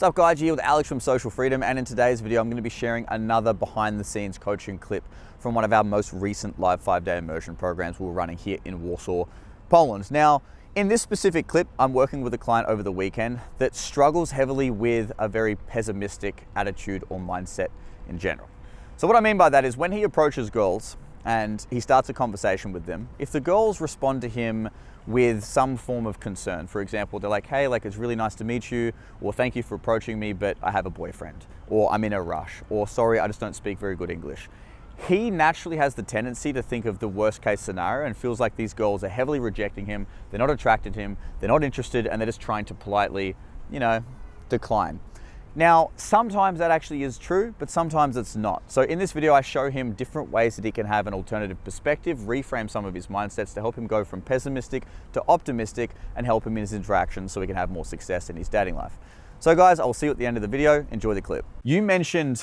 What's up guys, here with Alex from Social Freedom, and in today's video I'm going to be sharing another behind the scenes coaching clip from one of our most recent live 5-day immersion programs we were running here in Warsaw, Poland. Now, in this specific clip, I'm working with a client over the weekend that struggles heavily with a very pessimistic attitude or mindset in general. So what I mean by that is when he approaches girls and he starts a conversation with them, if the girls respond to him with some form of concern, for example, they're like, hey, it's really nice to meet you, or thank you for approaching me, but I have a boyfriend, or I'm in a rush, or sorry, I just don't speak very good English. He naturally has the tendency to think of the worst case scenario and feels like these girls are heavily rejecting him, they're not attracted to him, they're not interested, and they're just trying to politely, decline. Now, sometimes that actually is true, but sometimes it's not. So in this video, I show him different ways that he can have an alternative perspective, reframe some of his mindsets to help him go from pessimistic to optimistic and help him in his interactions so he can have more success in his dating life. So guys, I'll see you at the end of the video. Enjoy the clip. You mentioned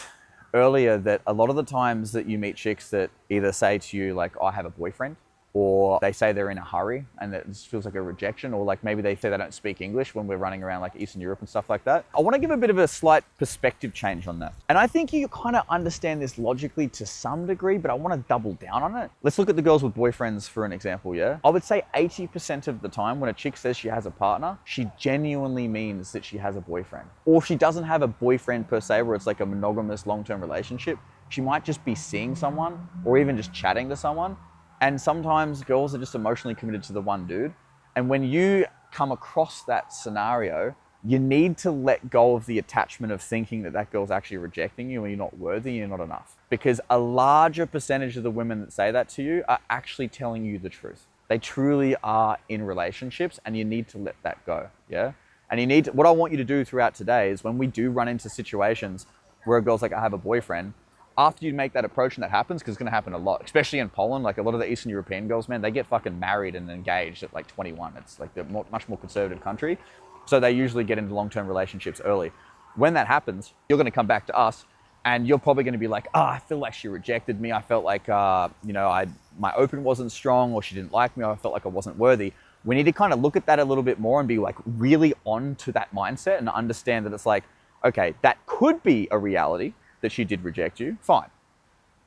earlier that a lot of the times that you meet chicks that either say to you like, oh, I have a boyfriend, or they say they're in a hurry and that this feels like a rejection, or like maybe they say they don't speak English when we're running around like Eastern Europe and stuff like that. I want to give a bit of a slight perspective change on that. And I think you kind of understand this logically to some degree, but I want to double down on it. Let's look at the girls with boyfriends for an example, yeah? I would say 80% of the time when a chick says she has a partner, she genuinely means that she has a boyfriend. Or if she doesn't have a boyfriend per se, where it's like a monogamous long-term relationship, she might just be seeing someone or even just chatting to someone. And sometimes girls are just emotionally committed to the one dude. And when you come across that scenario, you need to let go of the attachment of thinking that that girl's actually rejecting you and you're not worthy, you're not enough. Because a larger percentage of the women that say that to you are actually telling you the truth. They truly are in relationships and you need to let that go, yeah? And what I want you to do throughout today is when we do run into situations where a girl's like, I have a boyfriend, after you make that approach and that happens, because it's going to happen a lot, especially in Poland, like a lot of the Eastern European girls, man, they get fucking married and engaged at like 21. It's like they're much more conservative country. So they usually get into long-term relationships early. When that happens, you're going to come back to us and you're probably going to be like, oh, I feel like she rejected me. I felt like, my open wasn't strong, or she didn't like me, or I felt like I wasn't worthy. We need to kind of look at that a little bit more and be like really on to that mindset and understand that it's like, okay, that could be a reality, that she did reject you, fine.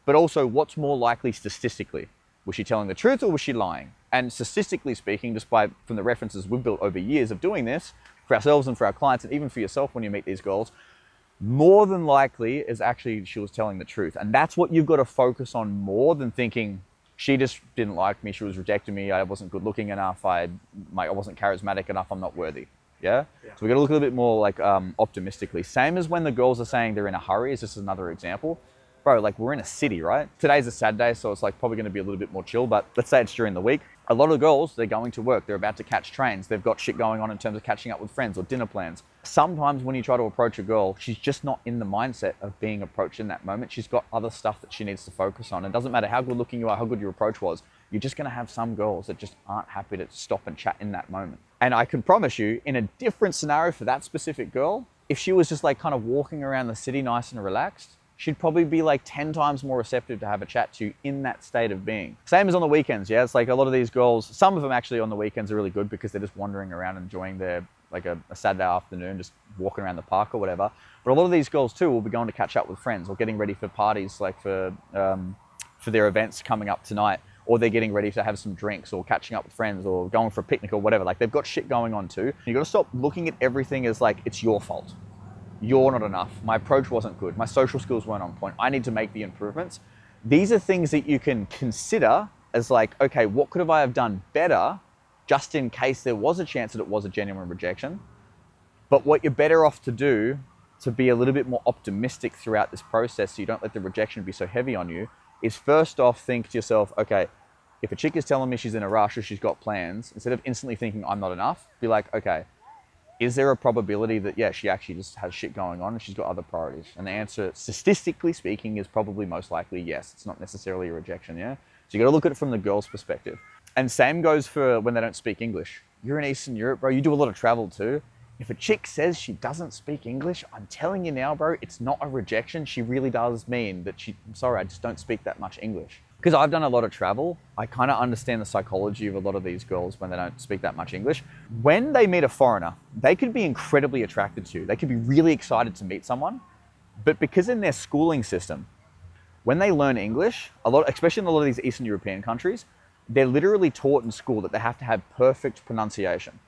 But also, what's more likely statistically? Was she telling the truth or was she lying? And statistically speaking, just from the references we've built over years of doing this for ourselves and for our clients, and even for yourself when you meet these girls, more than likely is actually she was telling the truth. And that's what you've got to focus on more than thinking, she just didn't like me, she was rejecting me, I wasn't good looking enough, I wasn't charismatic enough, I'm not worthy. Yeah? So we got to look a little bit more like optimistically. Same as when the girls are saying they're in a hurry, is just another example. Bro, like we're in a city, right? Today's a Saturday, so it's like probably going to be a little bit more chill, but let's say it's during the week. A lot of girls, they're going to work, they're about to catch trains, they've got shit going on in terms of catching up with friends or dinner plans. Sometimes when you try to approach a girl, she's just not in the mindset of being approached in that moment. She's got other stuff that she needs to focus on. It doesn't matter how good looking you are, how good your approach was, you're just going to have some girls that just aren't happy to stop and chat in that moment. And I can promise you, in a different scenario for that specific girl, if she was just like kind of walking around the city nice and relaxed, she'd probably be like 10 times more receptive to have a chat to you in that state of being. Same as on the weekends, yeah? It's like a lot of these girls, some of them actually on the weekends are really good because they're just wandering around enjoying their, like a Saturday afternoon, just walking around the park or whatever. But a lot of these girls too will be going to catch up with friends or getting ready for parties, like for their events coming up tonight, or they're getting ready to have some drinks or catching up with friends or going for a picnic or whatever. Like they've got shit going on too. You got to stop looking at everything as like, it's your fault. You're not enough. My approach wasn't good. My social skills weren't on point. I need to make the improvements. These are things that you can consider as like, okay, what could I have done better just in case there was a chance that it was a genuine rejection? But what you're better off to do to be a little bit more optimistic throughout this process so you don't let the rejection be so heavy on you is first off, think to yourself, okay, if a chick is telling me she's in a rush or she's got plans, instead of instantly thinking I'm not enough, be like, okay, is there a probability that, yeah, she actually just has shit going on and she's got other priorities? And the answer, statistically speaking, is probably most likely yes. It's not necessarily a rejection, yeah? So you got to look at it from the girl's perspective. And same goes for when they don't speak English. You're in Eastern Europe, bro. You do a lot of travel too. If a chick says she doesn't speak English, I'm telling you now, bro, it's not a rejection. She really does mean that I'm sorry, I just don't speak that much English. Because I've done a lot of travel, I kind of understand the psychology of a lot of these girls when they don't speak that much English. When they meet a foreigner, they could be incredibly attracted to you. They could be really excited to meet someone, but because in their schooling system, when they learn English, especially in a lot of these Eastern European countries, they're literally taught in school that they have to have perfect pronunciation.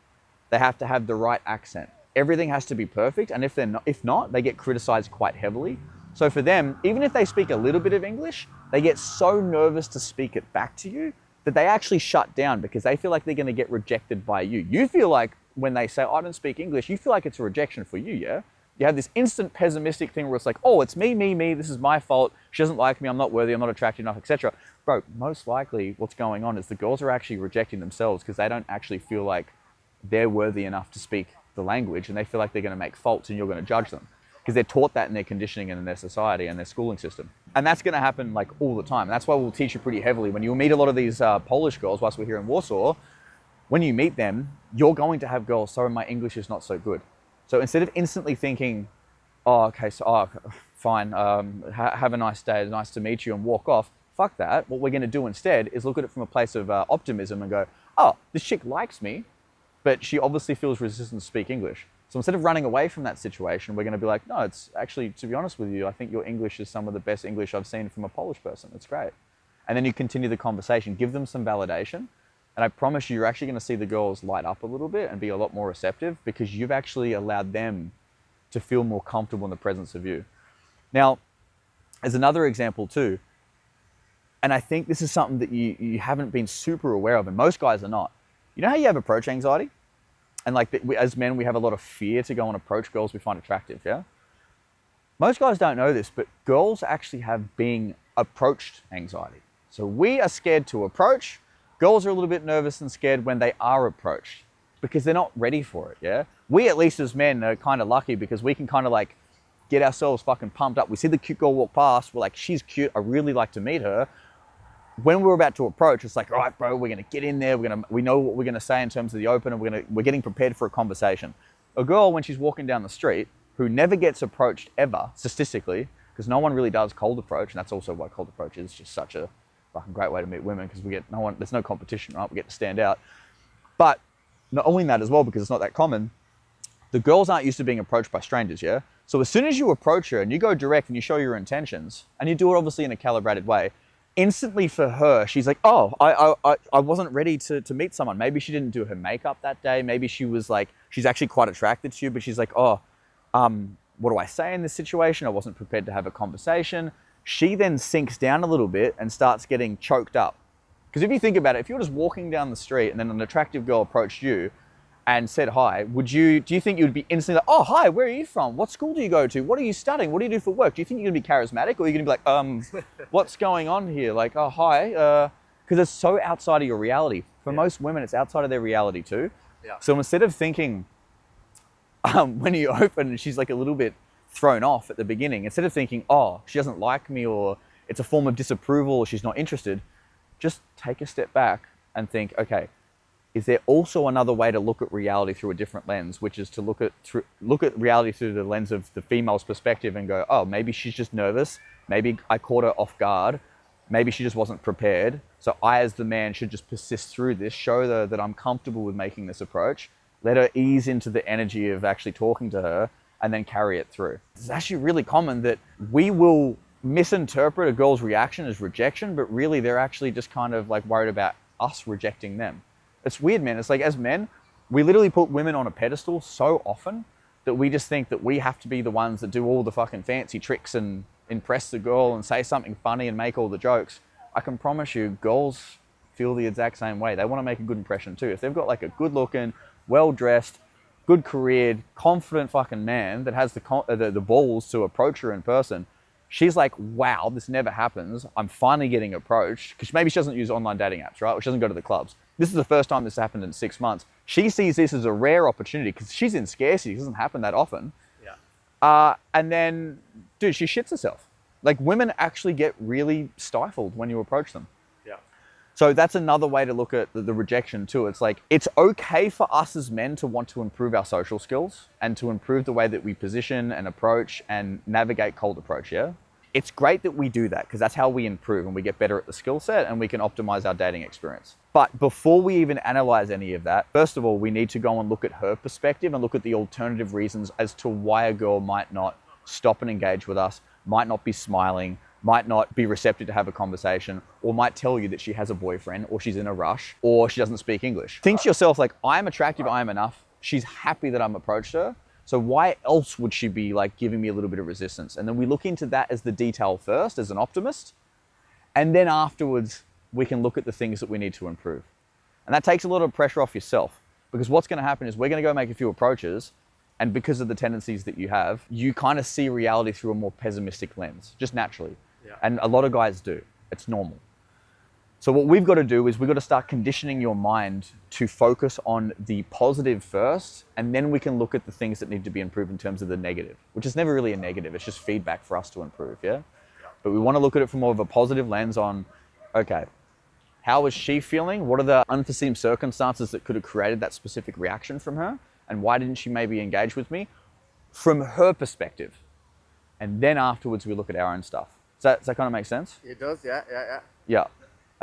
They have to have the right accent. Everything has to be perfect, and if not, they get criticized quite heavily. So for them, even if they speak a little bit of English, they get so nervous to speak it back to you that they actually shut down because they feel like they're going to get rejected by you. You feel like when they say, I don't speak English, you feel like it's a rejection for you, yeah? You have this instant pessimistic thing where it's like, oh, it's me, this is my fault. She doesn't like me, I'm not worthy, I'm not attractive enough, etc. Bro, most likely what's going on is the girls are actually rejecting themselves because they don't actually feel like they're worthy enough to speak the language, and they feel like they're going to make faults and you're going to judge them because they're taught that in their conditioning and in their society and their schooling system. And that's going to happen like all the time. That's why we'll teach you pretty heavily. When you meet a lot of these Polish girls whilst we're here in Warsaw, when you meet them, you're going to have girls, sorry, my English is not so good. So instead of instantly thinking, oh, okay, so fine, have a nice day, nice to meet you, and walk off, fuck that. What we're going to do instead is look at it from a place of optimism and go, oh, this chick likes me, but she obviously feels resistant to speak English. So instead of running away from that situation, we're going to be like, no, it's actually, to be honest with you, I think your English is some of the best English I've seen from a Polish person. It's great. And then you continue the conversation, give them some validation. And I promise you, you're actually going to see the girls light up a little bit and be a lot more receptive because you've actually allowed them to feel more comfortable in the presence of you. Now, as another example too, and I think this is something that you haven't been super aware of, and most guys are not. You know how you have approach anxiety? And like as men, we have a lot of fear to go and approach girls we find attractive, yeah? Most guys don't know this, but girls actually have being approached anxiety. So we are scared to approach. Girls are a little bit nervous and scared when they are approached because they're not ready for it, yeah? We, at least as men, are kind of lucky because we can kind of like get ourselves fucking pumped up. We see the cute girl walk past, we're like, she's cute, I really like to meet her. When we're about to approach, it's like, all right, bro, we're going to get in there. We know what we're going to say in terms of the open, and we're getting prepared for a conversation. A girl, when she's walking down the street, who never gets approached ever, statistically, because no one really does cold approach, and that's also why cold approach is just such a fucking great way to meet women, because there's no competition, right? We get to stand out. But not only that as well, because it's not that common, the girls aren't used to being approached by strangers, yeah? So as soon as you approach her and you go direct and you show your intentions, and you do it obviously in a calibrated way, instantly for her, she's like, oh, I wasn't ready to meet someone. Maybe she didn't do her makeup that day. Maybe she was like, she's actually quite attracted to you, but she's like, oh, what do I say in this situation? I wasn't prepared to have a conversation. She then sinks down a little bit and starts getting choked up. Because if you think about it, if you're just walking down the street and then an attractive girl approached you and said hi, do you think you would be instantly like, oh, hi, where are you from? What school do you go to? What are you studying? What do you do for work? Do you think you're gonna be charismatic, or are you gonna be like, what's going on here? Like, oh, hi, because it's so outside of your reality. For most women, it's outside of their reality too. Yeah. So instead of thinking, when you open and she's like a little bit thrown off at the beginning, instead of thinking, oh, she doesn't like me, or it's a form of disapproval, or she's not interested, just take a step back and think, okay, is there also another way to look at reality through a different lens, which is to look at reality through the lens of the female's perspective and go, oh, maybe she's just nervous. Maybe I caught her off guard. Maybe she just wasn't prepared. So I, as the man, should just persist through this, show her that I'm comfortable with making this approach, let her ease into the energy of actually talking to her, and then carry it through. It's actually really common that we will misinterpret a girl's reaction as rejection, but really they're actually just kind of like worried about us rejecting them. It's weird, man. It's like, as men, we literally put women on a pedestal so often that we just think that we have to be the ones that do all the fucking fancy tricks and impress the girl and say something funny and make all the jokes. I can promise you, girls feel the exact same way. They want to make a good impression too. If they've got like a good looking, well-dressed, good careered, confident fucking man that has the balls to approach her in person, she's like, wow, this never happens. I'm finally getting approached. Because maybe she doesn't use online dating apps, right? Or she doesn't go to the clubs. This is the first time this happened in 6 months. She sees this as a rare opportunity because she's in scarcity. It doesn't happen that often. Yeah. And then, dude, she shits herself. Like, women actually get really stifled when you approach them. Yeah. So that's another way to look at the rejection too. It's like, it's okay for us as men to want to improve our social skills and to improve the way that we position and approach and navigate cold approach, yeah? It's great that we do that because that's how we improve and we get better at the skill set and we can optimize our dating experience. But before we even analyze any of that, first of all, we need to go and look at her perspective and look at the alternative reasons as to why a girl might not stop and engage with us, might not be smiling, might not be receptive to have a conversation, or might tell you that she has a boyfriend, or she's in a rush, or she doesn't speak English. Think to yourself, like, I'm attractive, I am enough. She's happy that I'm approached her. So why else would she be like giving me a little bit of resistance? And then we look into that as the detail first, as an optimist. And then afterwards, we can look at the things that we need to improve. And that takes a lot of pressure off yourself, because what's going to happen is we're going to go make a few approaches. And because of the tendencies that you have, you kind of see reality through a more pessimistic lens, just naturally. Yeah. And a lot of guys do. It's normal. So what we've got to do is we've got to start conditioning your mind to focus on the positive first, and then we can look at the things that need to be improved in terms of the negative, which is never really a negative. It's just feedback for us to improve, yeah? But we want to look at it from more of a positive lens on, okay, how is she feeling? What are the unforeseen circumstances that could have created that specific reaction from her? And why didn't she maybe engage with me? From her perspective. And then afterwards, we look at our own stuff. Does that kind of make sense? It does, yeah. Yeah.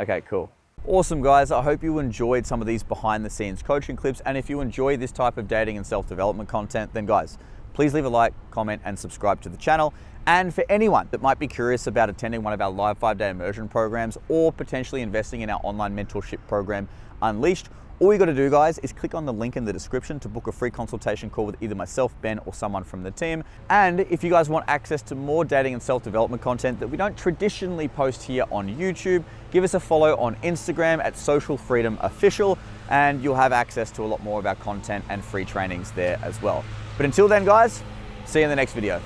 Okay, cool. Awesome, guys. I hope you enjoyed some of these behind the scenes coaching clips. And if you enjoy this type of dating and self-development content, then guys, please leave a like, comment, and subscribe to the channel. And for anyone that might be curious about attending one of our live 5-day immersion programs or potentially investing in our online mentorship program, Unleashed, all you got to do, guys, is click on the link in the description to book a free consultation call with either myself, Ben, or someone from the team. And if you guys want access to more dating and self-development content that we don't traditionally post here on YouTube, give us a follow on Instagram at Social Freedom Official, and you'll have access to a lot more of our content and free trainings there as well. But until then, guys, see you in the next video.